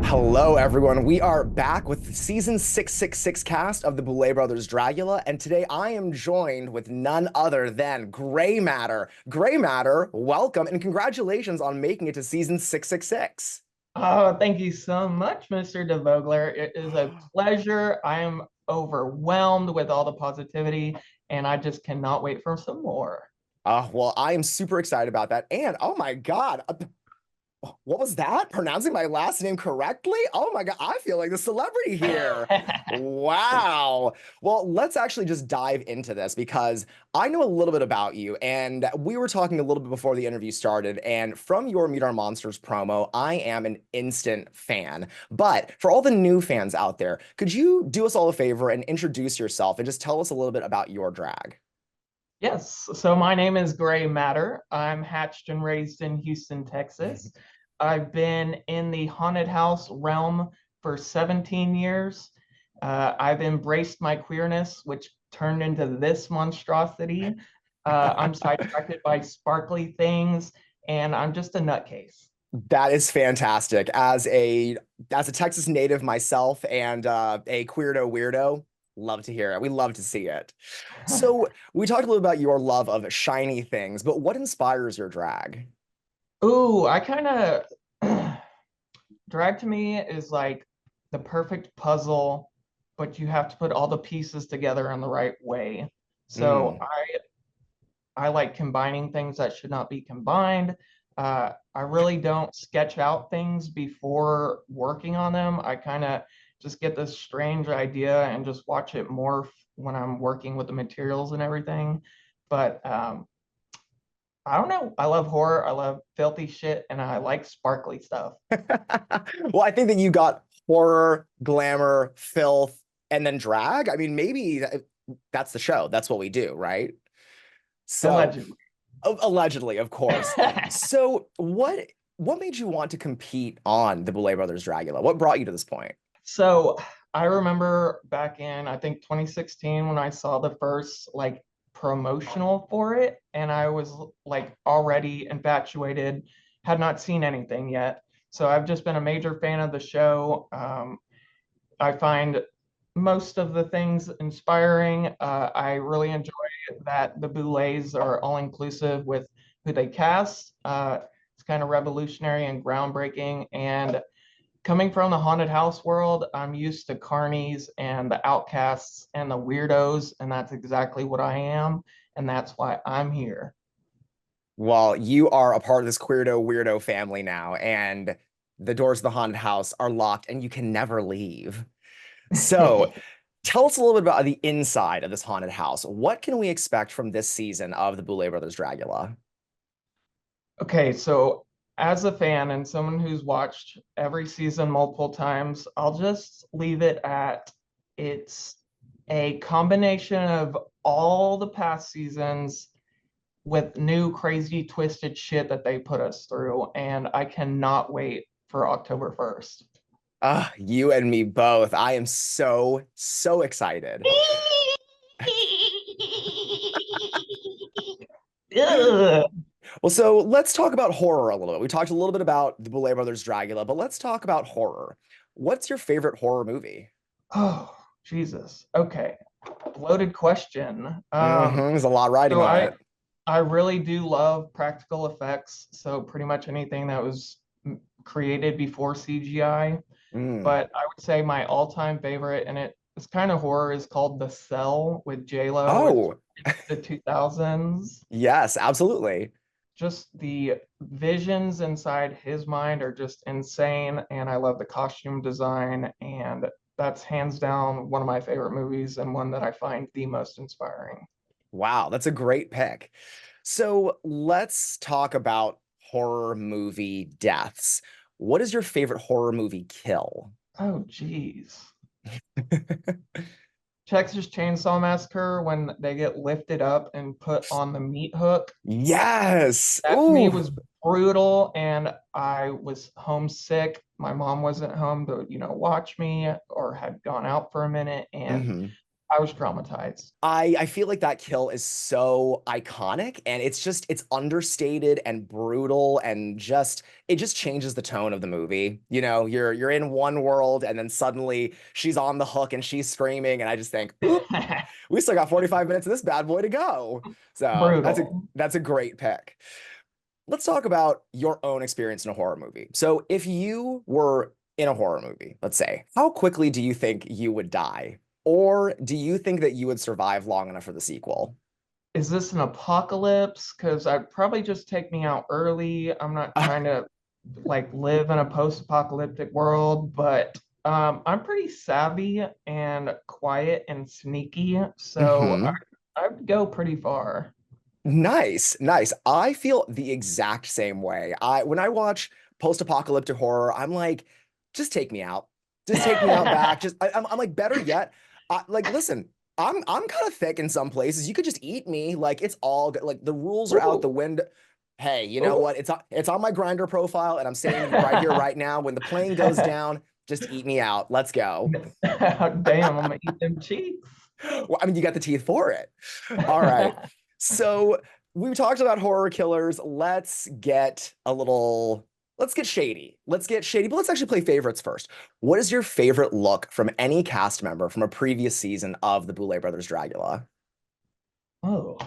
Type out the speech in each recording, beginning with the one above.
Hello, everyone. We are back with the season 666 cast of the Boulet Brothers Dragula, and today I am joined with none other than Gray Matter. Gray Matter, welcome and congratulations on making it to season 666. Oh, thank you so much, Mr. DeVogler. It is a pleasure. I am overwhelmed with all the positivity, and I just cannot wait for some more. Well, I am super excited about that. And oh my God, what was that? Pronouncing my last name correctly? Oh my God, I feel like the celebrity here. Wow. Well, let's actually just dive into this because I know a little bit about you, and we were talking a little bit before the interview started. And from your Meet Our Monsters promo, I am an instant fan. But for all the new fans out there, could you do us all a favor and introduce yourself and just tell us a little bit about your drag? Yes, so my name is Gray Matter. I'm hatched and raised in Houston, Texas. I've been in the haunted house realm for 17 years. I've embraced my queerness, which turned into this monstrosity. I'm sidetracked by sparkly things, and I'm just a nutcase. That is fantastic. As a Texas native myself and a queerdo weirdo, love to hear it. We love to see it. So we talked a little about your love of shiny things, but what inspires your drag? Ooh, I kind of drag to me is like the perfect puzzle, but you have to put all the pieces together in the right way. So Mm. I like combining things that should not be combined. I really don't sketch out things before working on them. I kind of just get this strange idea and just watch it morph when I'm working with the materials and everything. But I don't know. I love horror. I love filthy shit, and I like sparkly stuff. Well, I think that you got horror, glamour, filth, and then drag. I mean, maybe that's the show. That's what we do, right? So, Allegedly. allegedly, of course. So, what made you want to compete on the Boulet Brothers Dragula? What brought you to this point? So I remember back in, I think 2016 when I saw the first like promotional for it, and I was like already infatuated, had not seen anything yet. So I've just been a major fan of the show. I find most of the things inspiring. I really enjoy that the Boulets are all inclusive with who they cast. It's kind of revolutionary and groundbreaking. And coming from the haunted house world, I'm used to carnies and the outcasts and the weirdos, and that's exactly what I am. And that's why I'm here. Well, you are a part of this queerdo weirdo family now, and the doors of the haunted house are locked, and you can never leave. So, tell us a little bit about the inside of this haunted house. What can we expect from this season of the Boulet Brothers Dragula? Okay, so as a fan and someone who's watched every season multiple times, I'll just leave it at it's a combination of all the past seasons with new crazy twisted shit that they put us through, and I cannot wait for October 1st. You and me both. I am so excited. Ugh. Well, so let's talk about horror a little bit. We talked a little bit about the Boulet Brothers Dragula, but let's talk about horror. What's your favorite horror movie? Oh, Jesus. Okay. Loaded question. There's a lot riding So on I it. I really do love practical effects. So pretty much anything that was created before CGI. Mm. But I would say my all-time favorite, and it's kind of horror, is called The Cell with J-Lo. It's Oh, the 2000s. yes, absolutely. Just the visions inside his mind are just insane, and I love the costume design, and that's hands down one of my favorite movies and one that I find the most inspiring. Wow, that's a great pick. So let's talk about horror movie deaths. What is your favorite horror movie kill? Oh, geez. Texas Chainsaw Massacre when they get lifted up and put on the meat hook. Yes. That to me Ooh. was brutal, and I was homesick. My mom wasn't home to, watch me or had gone out for a minute, and Hmm. I was traumatized. I feel like that kill is so iconic, and it's understated and brutal, and just it just changes the tone of the movie. You know, you're in one world and then suddenly she's on the hook and she's screaming, and I just think, oop, we still got 45 minutes of this bad boy to go. So Brutal. that's a great pick. Let's talk about your own experience in a horror movie. So if you were in a horror movie, let's say, how quickly do you think you would die? Or do you think that you would survive long enough for the sequel? Is this an apocalypse? Because I'd probably just take me out early. I'm not trying to like live in a post-apocalyptic world, but I'm pretty savvy and quiet and sneaky, so Hmm. I'd go pretty far. Nice, nice. I feel the exact same way. I when I watch post-apocalyptic horror, I'm like, just take me out. Just take me out back. I'm like, better yet, like, listen, I'm kind of thick in some places. You could just eat me. Like, it's all good. Like, the rules are out the Ooh, window. Hey, you know ooh. what? It's on my grinder profile, and I'm saying right here, right now, when the plane goes down, just eat me out. Let's go. Damn, I'm gonna eat them cheeks. Well, I mean, you got the teeth for it. All right. So we talked about horror killers. Let's get shady. Let's get shady, but let's actually play favorites first. What is your favorite look from any cast member from a previous season of the Boulet Brothers Dragula? Oh,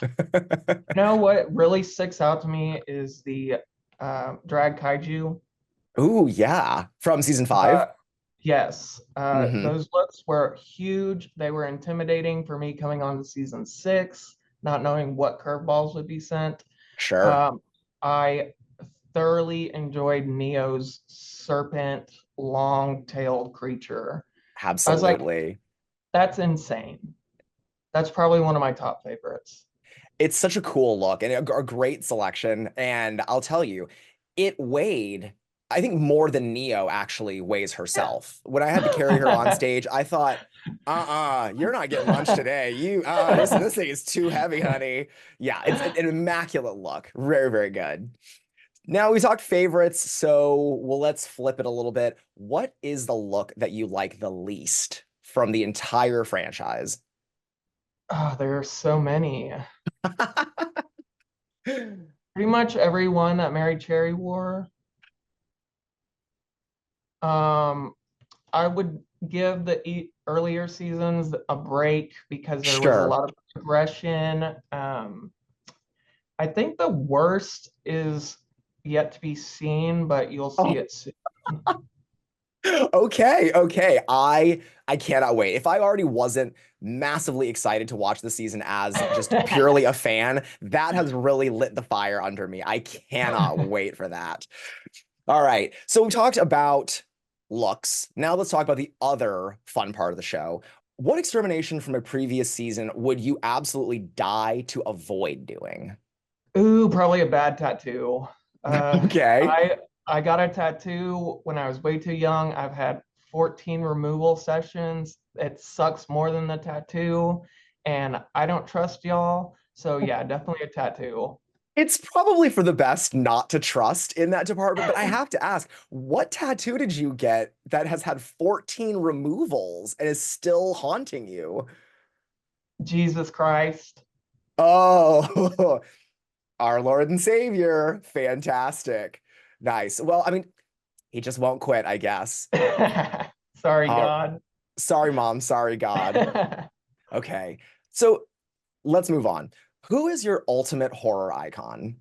you know what really sticks out to me is the drag kaiju. Ooh, yeah. From season Uh, 5. yes, Mm-hmm. those looks were huge. They were intimidating for me coming on to season 6, not knowing what curveballs would be sent. Sure. Um, I thoroughly enjoyed Neo's serpent, long-tailed creature. I was like, Absolutely. that's insane. That's probably one of my top favorites. It's such a cool look and a great selection. And I'll tell you, it weighed, I think, more than Neo actually weighs herself. When I had to carry her on stage, I thought, you're not getting lunch today. This thing is too heavy, honey. Yeah, it's an immaculate look. Very, very good. Now we talked favorites, so let's flip it a little bit. What is the look that you like the least from the entire franchise? Oh, there are so many. Pretty much everyone that Mary Cherry wore. Um, I would give the earlier seasons a break because there was a Sure. lot of progression. I think the worst is yet to be seen, but you'll see it soon. Okay, okay. I cannot wait. If I already wasn't massively excited to watch the season as just purely a fan, that has really lit the fire under me. I cannot wait for that. All right. So we talked about looks. Now let's talk about the other fun part of the show. What extermination from a previous season would you absolutely die to avoid doing? Ooh, probably a bad tattoo. Uh, Okay. I got a tattoo when I was way too young. I've had 14 removal sessions. It sucks more than the tattoo, and I don't trust y'all. So yeah, definitely a tattoo. It's probably for the best not to trust in that department, but I have to ask, what tattoo did you get that has had 14 removals and is still haunting you? Jesus Christ. Oh, our Lord and Savior. Fantastic. Nice. Well, I mean, he just won't quit, I guess. Sorry, Uh, God. sorry, Mom. Sorry, God. Okay. So let's move on. Who is your ultimate horror icon?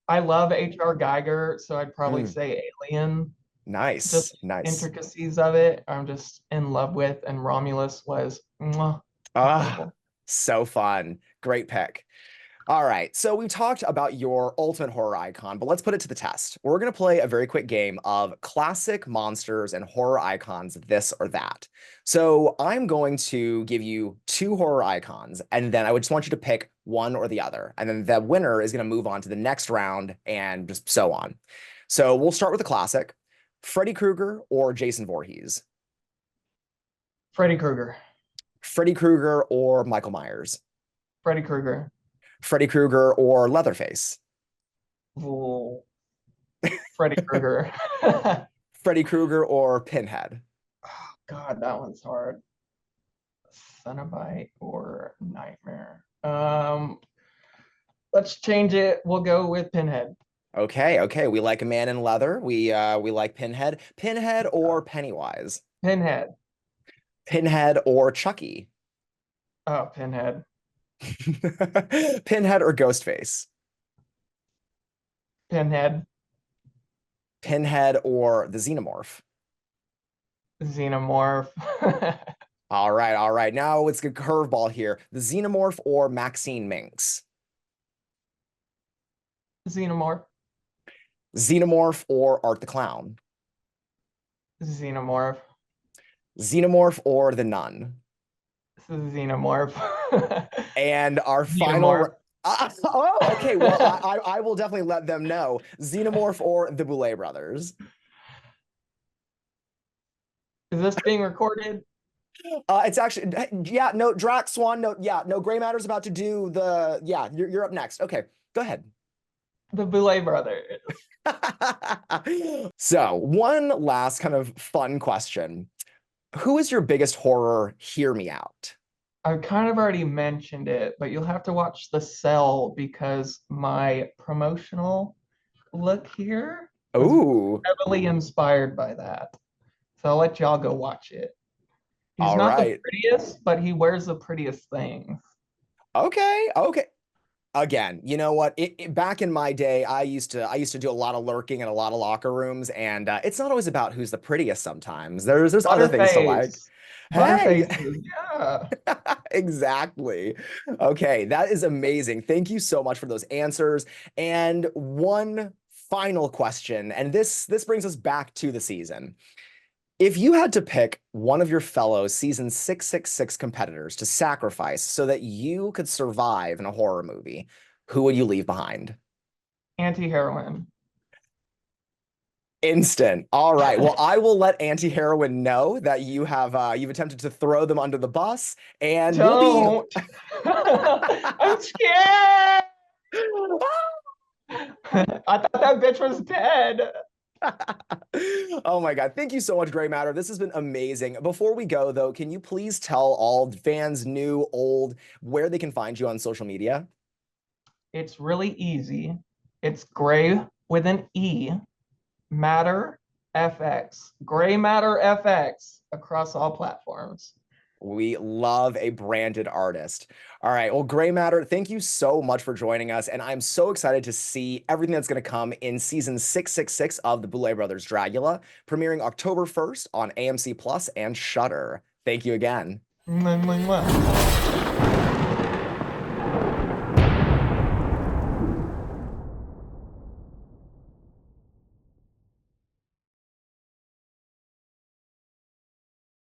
I love H.R. Geiger, so I'd probably Mm, say Alien. nice. Just Nice. intricacies of it, I'm just in love with, and Romulus was mwah, Ah, incredible. so fun. Great pick. All right, so we talked about your ultimate horror icon, but let's put it to the test. We're going to play a very quick game of classic monsters and horror icons, this or that. So I'm going to give you two horror icons, and then I would just want you to pick one or the other. And then the winner is going to move on to the next round and just so on. So we'll start with the classic, Freddy Krueger or Jason Voorhees, Freddy Krueger. Freddy Krueger or Michael Myers, Freddy Krueger. Freddy Krueger or Leatherface, Ooh, Freddy Krueger. Oh, Freddy Krueger or Pinhead. God, that one's hard. Cenobite or Nightmare. Let's change it. We'll go with Pinhead. Okay. We like a man in leather. We like Pinhead. Pinhead or Pennywise? Pinhead. Pinhead or Chucky? Oh, Pinhead. Pinhead or Ghostface? Pinhead. Pinhead or the Xenomorph? Xenomorph. All right. Now let's get curveball here. The Xenomorph or Maxine Minx? Xenomorph. Xenomorph or Art the Clown? Xenomorph. Xenomorph or the Nun? Xenomorph. And our Xenomorph. okay. Well, I will definitely let them know. Xenomorph or the Boulet Brothers? Is this being recorded? It's actually, yeah, no, Drax, Swan, no, yeah, no, Gray Matter's about to do the, yeah, you're up next. Okay, go ahead. The Boulet Brothers. So, one last kind of fun question. Who is your biggest horror? Hear me out. I've kind of already mentioned it, but you'll have to watch The Cell because my promotional look here was Ooh, heavily inspired by that. So I'll let y'all go watch it. He's all not the right. prettiest, but he wears the prettiest things. Okay. Again, you know what? Back in my day, I used to do a lot of lurking in a lot of locker rooms, and it's not always about who's the prettiest. Sometimes there's other things to like. Hey, Butterfaces, yeah. exactly. Okay, that is amazing. Thank you so much for those answers. And one final question, and this brings us back to the season. If you had to pick one of your fellow season 666 competitors to sacrifice so that you could survive in a horror movie, who would you leave behind? Anti-heroine. Instant. All right. Well, I will let anti-heroine know that you've attempted to throw them under the bus, and Don't. I'm scared. I thought that bitch was dead. Oh my God. Thank you so much, Gray Matter. This has been amazing. Before we go, though, can you please tell all fans, new, old, where they can find you on social media? It's really easy. It's Gray with an E, Matter FX. Gray Matter FX across all platforms. We love a branded artist. All right. Well, Gray Matter, thank you so much for joining us. And I'm so excited to see everything that's going to come in season 666 of the Boulet Brothers Dragula, premiering October 1st on AMC Plus and Shudder. Thank you again. Mwah, mwah, mwah.